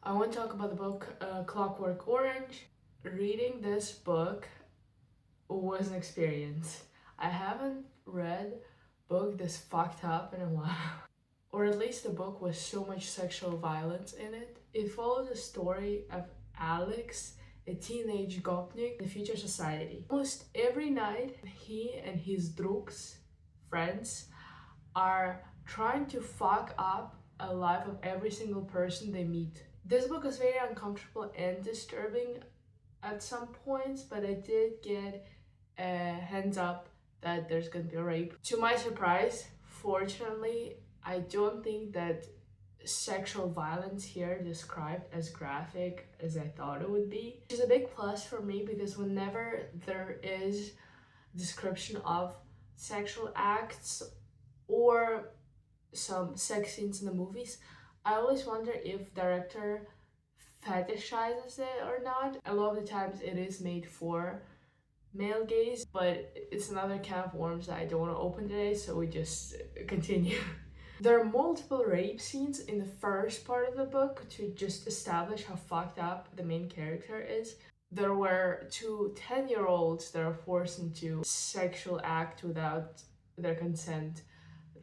I want to talk about the book Clockwork Orange. Reading this book was an experience. I haven't read a book this fucked up in a while. Or at least the book was so much sexual violence in it. It follows the story of Alex, a teenage gopnik in the future society. Almost every night, he and his droogs, friends, are trying to fuck up a life of every single person they meet. This book is very uncomfortable and disturbing at some points, but I did get a hands up that there's gonna be a rape. To my surprise, fortunately, I don't think that sexual violence here described as graphic as I thought it would be. Which is a big plus for me because whenever there is description of sexual acts or some sex scenes in the movies, I always wonder if director fetishizes it or not. A lot of the times it is made for male gaze, but it's another can of worms that I don't want to open today, so we just continue. There are multiple rape scenes in the first part of the book to just establish how fucked up the main character is. There were two 10-year-olds that are forced into sexual act without their consent.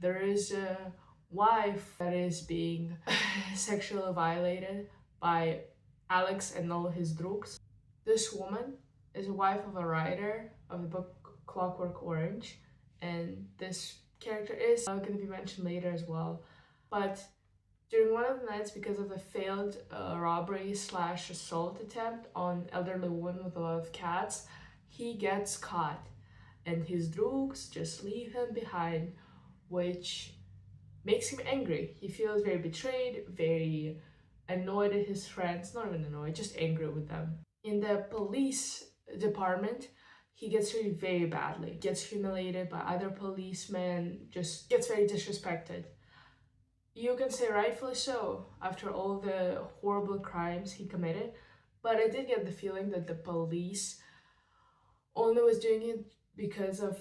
There is a wife that is being sexually violated by Alex and all his droogs. This woman is a wife of a writer of the book Clockwork Orange, and this character is going to be mentioned later as well. But during one of the nights, because of a failed robbery slash assault attempt on elderly woman with a lot of cats, he gets caught, and his droogs just leave him behind, which makes him angry. He feels very betrayed, very annoyed at his friends, not even annoyed, just angry with them. In the police department, he gets treated very badly, gets humiliated by other policemen, just gets very disrespected. You can say rightfully so, after all the horrible crimes he committed, but I did get the feeling that the police only was doing it because of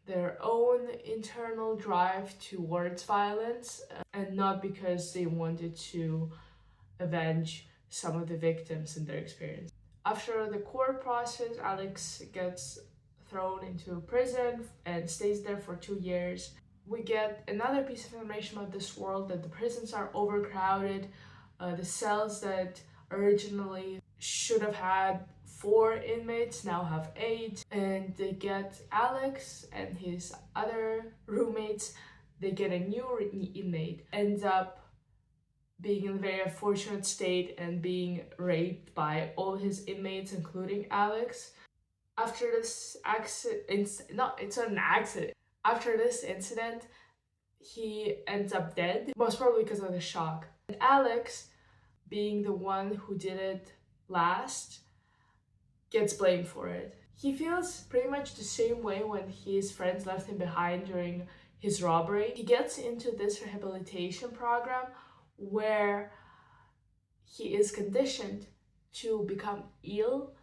their own internal drive towards violence and not because they wanted to avenge some of the victims in their experience. After the court process, Alex gets thrown into prison and stays there for 2 years. We get another piece of information about this world, that the prisons are overcrowded. The cells that originally should have had 4 inmates now have 8, and they get Alex and his other roommates, they get a new inmate, ends up being in a very unfortunate state and being raped by all his inmates, including Alex. After this accident, it's not an accident. After this incident, he ends up dead, most probably because of the shock. And Alex, being the one who did it last, gets blamed for it. He feels pretty much the same way when his friends left him behind during his robbery. He gets into this rehabilitation program where he is conditioned to become ill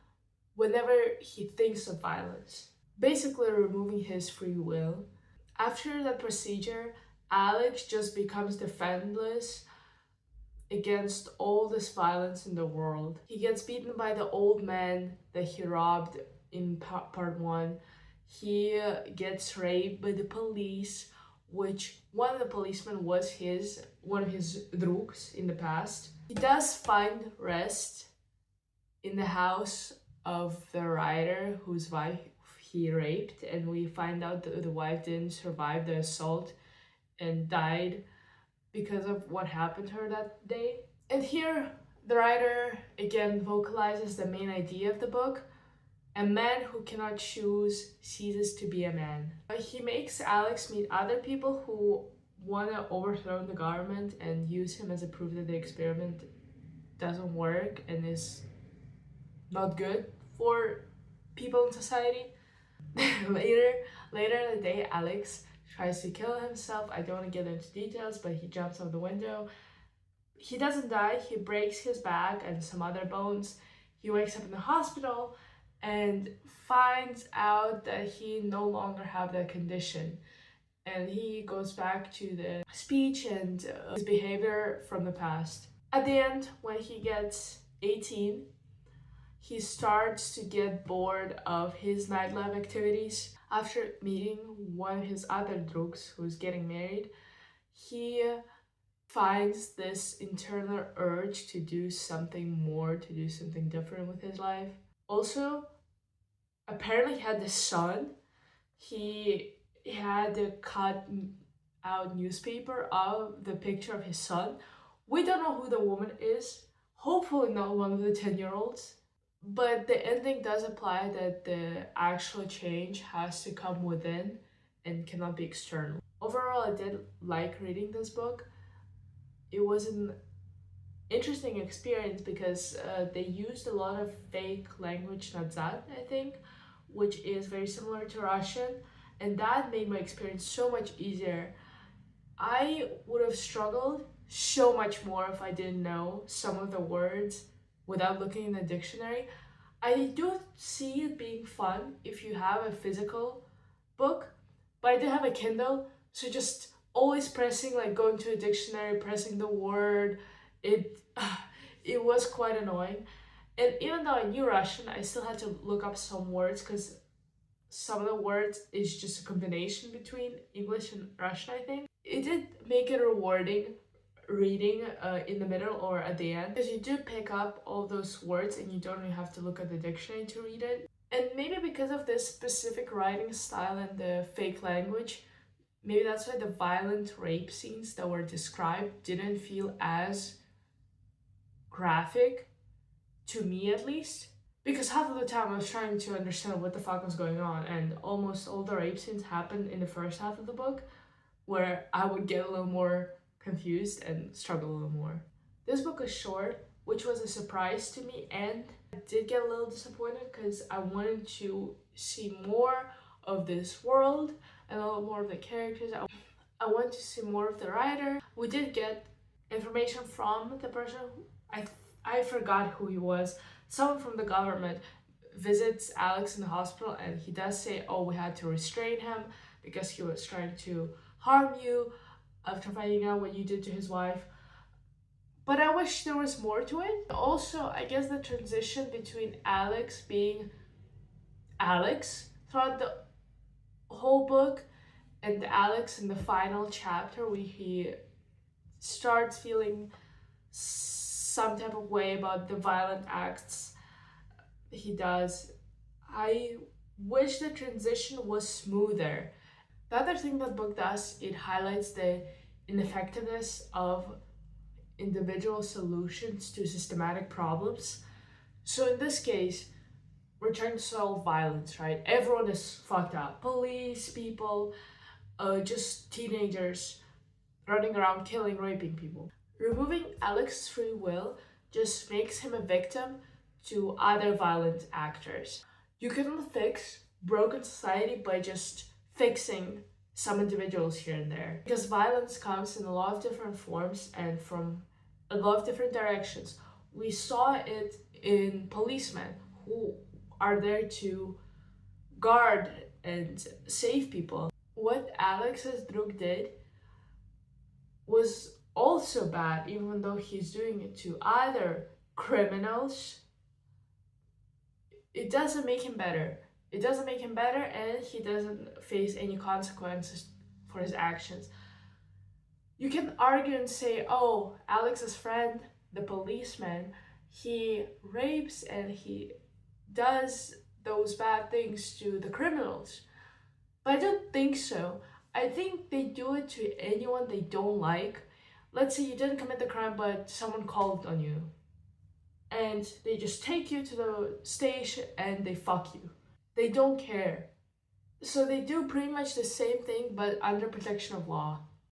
whenever he thinks of violence, basically removing his free will. After that procedure, Alex just becomes defenseless against all this violence in the world. He gets beaten by the old man that he robbed in part 1. He gets raped by the police, which one of the policemen was one of his droogs in the past. He does find rest in the house of the writer whose wife he raped, and we find out that the wife didn't survive the assault and died because of what happened to her that day. And here, the writer again vocalizes the main idea of the book. A man who cannot choose ceases to be a man. He makes Alex meet other people who want to overthrow the government and use him as a proof that the experiment doesn't work and is not good for people in society. later in the day, Alex tries to kill himself. I don't want to get into details, but he jumps out the window. He doesn't die. He breaks his back and some other bones. He wakes up in the hospital and finds out that he no longer have that condition. And he goes back to the speech and his behavior from the past. At the end, when he gets 18, he starts to get bored of his nightlife activities. After meeting one of his other drugs who's getting married, he finds this internal urge to do something more, to do something different with his life. Also, apparently, he had this son. He had to cut out newspaper of the picture of his son. We don't know who the woman is. Hopefully, not one of the 10-year-olds. But the ending does apply that the actual change has to come within and cannot be external. Overall, I did like reading this book. It was an interesting experience because they used a lot of fake language nazad, I think, which is very similar to Russian, and that made my experience so much easier. I would have struggled so much more if I didn't know some of the words without looking in the dictionary. I do see it being fun if you have a physical book, but I do have a Kindle, so just always pressing, like going to a dictionary, pressing the word, it it was quite annoying. And even though I knew Russian, I still had to look up some words because some of the words is just a combination between English and Russian, I think. It did make it rewarding reading in the middle or at the end because you do pick up all those words and you don't really have to look at the dictionary to read it. And maybe because of this specific writing style and the fake language, maybe that's why the violent rape scenes that were described didn't feel as graphic, to me at least. Because half of the time I was trying to understand what the fuck was going on, and almost all the rape scenes happened in the first half of the book, where I would get a little more confused and struggle a little more. This book is short, which was a surprise to me, and I did get a little disappointed because I wanted to see more of this world and a little more of the characters. I want to see more of the writer. We did get information from the person. I forgot who he was. Someone from the government visits Alex in the hospital, and he does say, "Oh, we had to restrain him because he was trying to harm you after finding out what you did to his wife." But I wish there was more to it. Also, I guess the transition between Alex being Alex throughout the whole book and Alex in the final chapter where he starts feeling some type of way about the violent acts he does. I wish the transition was smoother. The other thing that book does, it highlights the ineffectiveness of individual solutions to systematic problems. So in this case, we're trying to solve violence, right? Everyone is fucked up. Police, people, just teenagers running around killing, raping people. Removing Alex's free will just makes him a victim to other violent actors. You cannot fix broken society by just fixing some individuals here and there, because violence comes in a lot of different forms and from a lot of different directions. We saw it in policemen who are there to guard and save people. What Alex's drug did was also bad, even though he's doing it to other criminals. It doesn't make him better. It doesn't make him better, and he doesn't face any consequences for his actions. You can argue and say, "Oh, Alex's friend, the policeman, he rapes and he does those bad things to the criminals." But I don't think so. I think they do it to anyone they don't like. Let's say you didn't commit the crime, but someone called on you. And they just take you to the station and they fuck you. They don't care. So they do pretty much the same thing, but under protection of law.